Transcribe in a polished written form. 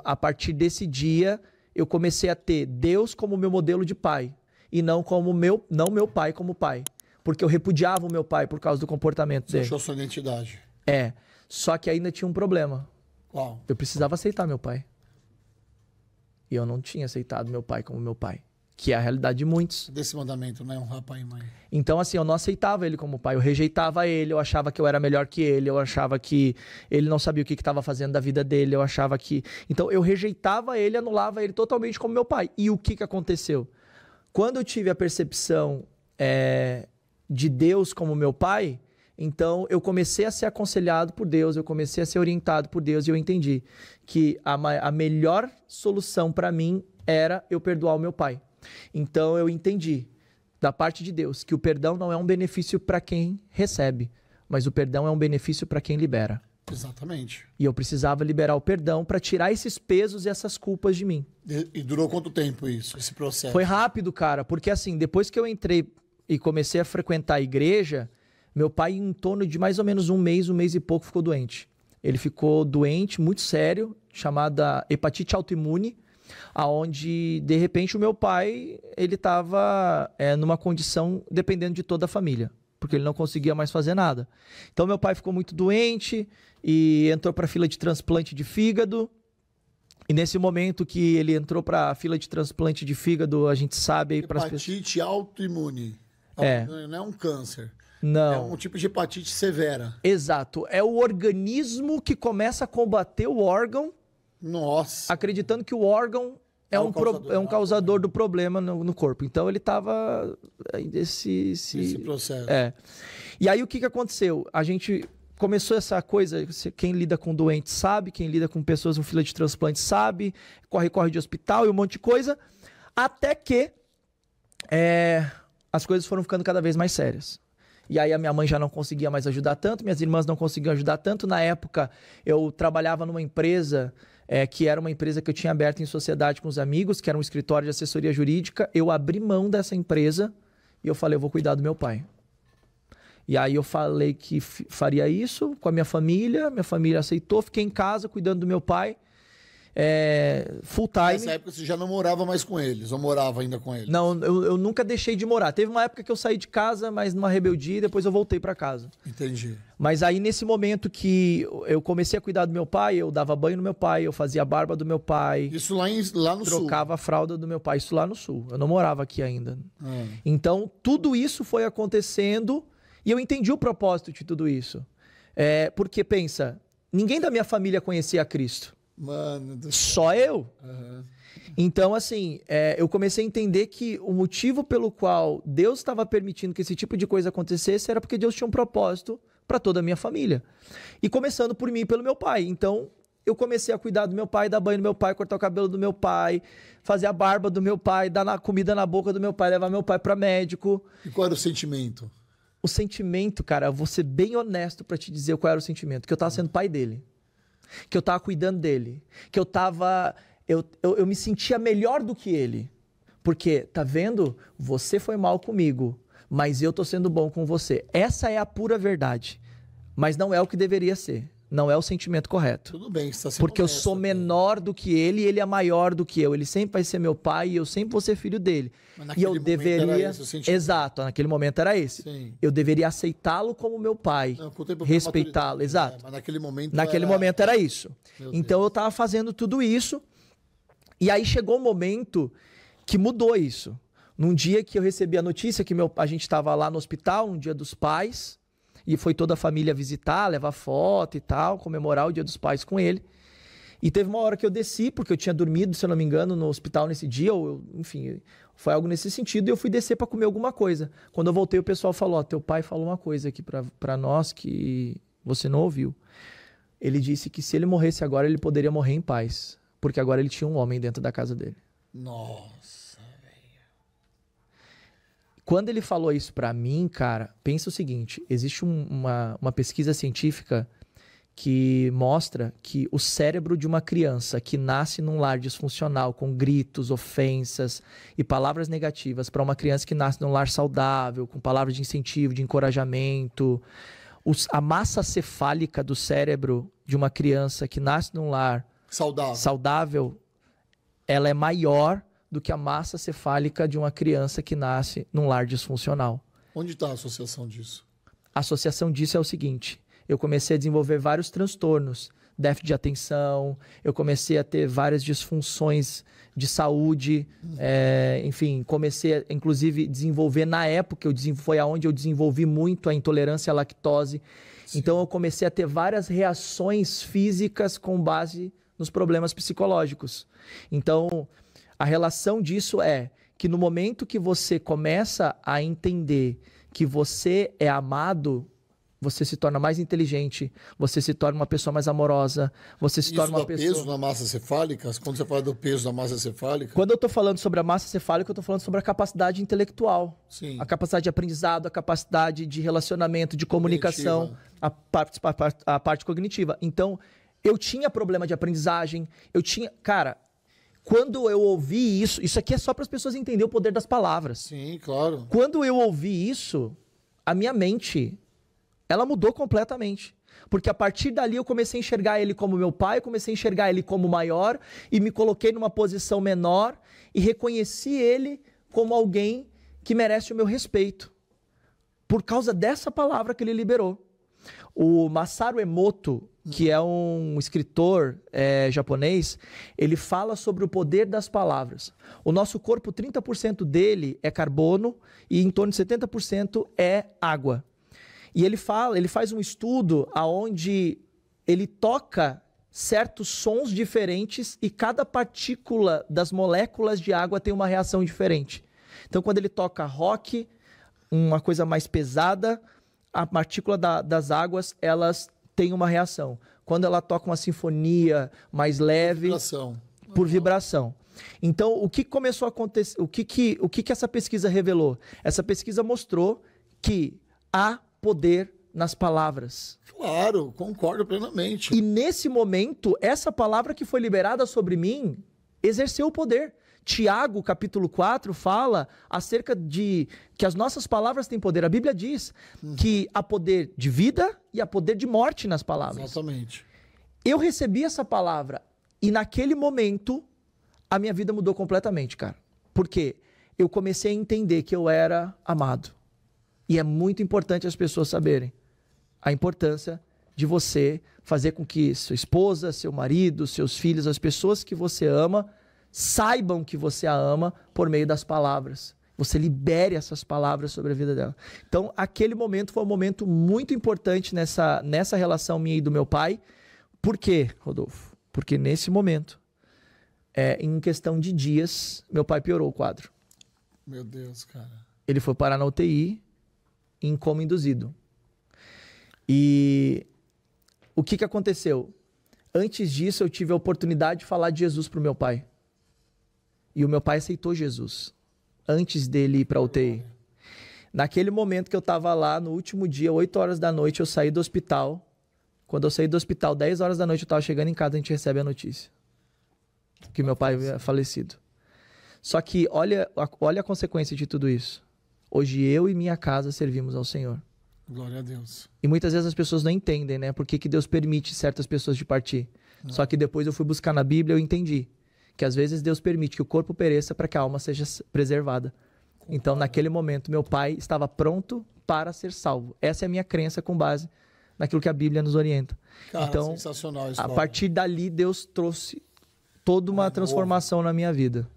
a partir desse dia, eu comecei a ter Deus como meu modelo de pai. E não meu pai como pai. Porque eu repudiava o meu pai por causa do comportamento dele. Você achou sua identidade. Só que ainda tinha um problema. Qual? Eu precisava aceitar meu pai. E eu não tinha aceitado meu pai como meu pai. Que é a realidade de muitos. Desse mandamento, né? Honrar pai e mãe. Então, assim, eu não aceitava ele como pai. Eu rejeitava ele, eu achava que eu era melhor que ele, eu achava que ele não sabia o que estava fazendo da vida dele, eu achava que... Então, eu rejeitava ele, anulava ele totalmente como meu pai. E o que aconteceu? Quando eu tive a percepção de Deus como meu pai, então eu comecei a ser aconselhado por Deus, eu comecei a ser orientado por Deus e eu entendi que a melhor solução para mim era eu perdoar o meu pai. Então eu entendi da parte de Deus que o perdão não é um benefício para quem recebe, mas o perdão é um benefício para quem libera. Exatamente. E eu precisava liberar o perdão para tirar esses pesos e essas culpas de mim. E durou quanto tempo isso, esse processo? Foi rápido, cara, porque assim, depois que eu entrei e comecei a frequentar a igreja, meu pai em torno de mais ou menos um mês e pouco ficou doente. Ele ficou doente, muito sério, chamada hepatite autoimune, aonde de repente o meu pai ele estava numa condição dependendo de toda a família, porque ele não conseguia mais fazer nada. Então meu pai ficou muito doente e entrou para a fila de transplante de fígado. E nesse momento que ele entrou para a fila de transplante de fígado, a gente sabe... Hepatite autoimune. Não é um câncer. Não. É um tipo de hepatite severa. Exato. É o organismo que começa a combater o órgão. Nossa. Acreditando que o órgão é um causador do problema no corpo. Então ele estava nesse processo. E aí o que aconteceu? A gente começou essa coisa, quem lida com doentes sabe, quem lida com pessoas em fila de transplante sabe, corre de hospital e um monte de coisa, até que as coisas foram ficando cada vez mais sérias. E aí a minha mãe já não conseguia mais ajudar tanto, minhas irmãs não conseguiam ajudar tanto. Na época eu trabalhava numa empresa que era uma empresa que eu tinha aberto em sociedade com os amigos, que era um escritório de assessoria jurídica. Eu abri mão dessa empresa e eu falei, eu vou cuidar do meu pai. E aí eu falei que faria isso com a minha família aceitou, fiquei em casa cuidando do meu pai, full time. Nessa época você já não morava mais com eles, ou morava ainda com eles? Não, eu nunca deixei de morar. Teve uma época que eu saí de casa, mas numa rebeldia, e depois eu voltei para casa. Entendi. Mas aí nesse momento que eu comecei a cuidar do meu pai, eu dava banho no meu pai, eu fazia a barba do meu pai. Isso lá no sul? Trocava a fralda do meu pai, isso lá no sul. Eu não morava aqui ainda. Então tudo isso foi acontecendo e eu entendi o propósito de tudo isso. Porque pensa, ninguém da minha família conhecia Cristo. Mano do... Só eu. Então, assim, eu comecei a entender que o motivo pelo qual Deus estava permitindo que esse tipo de coisa acontecesse era porque Deus tinha um propósito para toda a minha família. E começando por mim e pelo meu pai. Então, eu comecei a cuidar do meu pai, dar banho no meu pai, cortar o cabelo do meu pai, fazer a barba do meu pai, dar comida na boca do meu pai, levar meu pai para médico. E qual era o sentimento? O sentimento, cara, eu vou ser bem honesto para te dizer qual era o sentimento. Que eu tava sendo pai dele. Que eu tava cuidando dele. Que eu tava... Eu me sentia melhor do que ele. Porque, tá vendo? Você foi mal comigo, mas eu tô sendo bom com você. Essa é a pura verdade. Mas não é o que deveria ser. Não é o sentimento correto. Tudo bem, você tá sendo porque honesto, eu sou menor do que ele e ele é maior do que eu. Ele sempre vai ser meu pai e eu sempre vou ser filho dele. Mas e eu deveria... Exato, naquele momento era esse. Sim. Eu deveria aceitá-lo como meu pai. Respeitá-lo, exato. Mas naquele momento momento era isso. Então eu tava fazendo tudo isso. E aí chegou um momento que mudou isso. Num dia que eu recebi a notícia que a gente estava lá no hospital, no Dia dos Pais, e foi toda a família visitar, levar foto e tal, comemorar o Dia dos Pais com ele. E teve uma hora que eu desci, porque eu tinha dormido, se eu não me engano, no hospital nesse dia, enfim, foi algo nesse sentido, e eu fui descer para comer alguma coisa. Quando eu voltei, o pessoal falou, teu pai falou uma coisa aqui para nós que você não ouviu. Ele disse que se ele morresse agora, ele poderia morrer em paz, porque agora ele tinha um homem dentro da casa dele. Nossa, velho. Quando ele falou isso pra mim, cara, pensa o seguinte, existe uma pesquisa científica que mostra que o cérebro de uma criança que nasce num lar disfuncional, com gritos, ofensas e palavras negativas, para uma criança que nasce num lar saudável, com palavras de incentivo, de encorajamento, a massa cefálica do cérebro de uma criança que nasce num lar saudável, ela é maior do que a massa cefálica de uma criança que nasce num lar disfuncional. Onde está a associação disso? A associação disso é o seguinte: eu comecei a desenvolver vários transtornos, déficit de atenção, eu comecei a ter várias disfunções de saúde, enfim, comecei a, inclusive, desenvolver, na época, foi aonde eu desenvolvi muito a intolerância à lactose. Sim. Então, eu comecei a ter várias reações físicas com base nos problemas psicológicos. Então, a relação disso é que no momento que você começa a entender que você é amado, você se torna mais inteligente, você se torna uma pessoa mais amorosa, você se torna uma pessoa... Isso dá peso na massa cefálica? Quando você fala do peso da massa cefálica... Quando eu estou falando sobre a massa cefálica, eu estou falando sobre a capacidade intelectual. Sim. A capacidade de aprendizado, a capacidade de relacionamento, de comunicação, a parte cognitiva. Então, eu tinha problema de aprendizagem, eu tinha... Cara, quando eu ouvi isso aqui é só para as pessoas entenderem o poder das palavras. Sim, claro. Quando eu ouvi isso, a minha mente... ela mudou completamente. Porque a partir dali eu comecei a enxergar ele como meu pai, comecei a enxergar ele como maior e me coloquei numa posição menor e reconheci ele como alguém que merece o meu respeito. Por causa dessa palavra que ele liberou. O Masaru Emoto, que é um escritor japonês, ele fala sobre o poder das palavras. O nosso corpo, 30% dele é carbono e em torno de 70% é água. E ele faz um estudo onde ele toca certos sons diferentes e cada partícula das moléculas de água tem uma reação diferente. Então, quando ele toca rock, uma coisa mais pesada, a partícula das águas, elas têm uma reação. Quando ela toca uma sinfonia mais leve... Por vibração. Então, o que começou a acontecer? O que essa pesquisa revelou? Essa pesquisa mostrou que há poder nas palavras. Claro, concordo plenamente. E nesse momento, essa palavra que foi liberada sobre mim exerceu o poder. Tiago, capítulo 4, fala acerca de que as nossas palavras têm poder. A Bíblia diz que há poder de vida e há poder de morte nas palavras. Exatamente. Eu recebi essa palavra e naquele momento a minha vida mudou completamente, cara. Por quê? Eu comecei a entender que eu era amado. E é muito importante as pessoas saberem a importância de você fazer com que sua esposa, seu marido, seus filhos, as pessoas que você ama, saibam que você a ama por meio das palavras. Você libere essas palavras sobre a vida dela. Então, aquele momento foi um momento muito importante nessa relação minha e do meu pai. Por quê, Rodolfo? Porque nesse momento, em questão de dias, meu pai piorou o quadro. Meu Deus, cara. Ele foi parar na UTI, em coma induzido. E o que aconteceu? Antes disso, eu tive a oportunidade de falar de Jesus para o meu pai. E o meu pai aceitou Jesus, antes dele ir para a UTI. Naquele momento que eu estava lá, no último dia, 8 horas da noite, eu saí do hospital. Quando eu saí do hospital, 10 horas da noite, eu estava chegando em casa, a gente recebe a notícia que meu pai havia falecido. Só que olha a consequência de tudo isso. Hoje eu e minha casa servimos ao Senhor. Glória a Deus. E muitas vezes as pessoas não entendem, né? Por que Deus permite certas pessoas de partir. Não. Só que depois eu fui buscar na Bíblia e eu entendi que às vezes Deus permite que o corpo pereça para que a alma seja preservada. Então, naquele momento, meu pai estava pronto para ser salvo. Essa é a minha crença com base naquilo que a Bíblia nos orienta. Cara, então, sensacional a partir dali, Deus trouxe toda uma transformação na minha vida.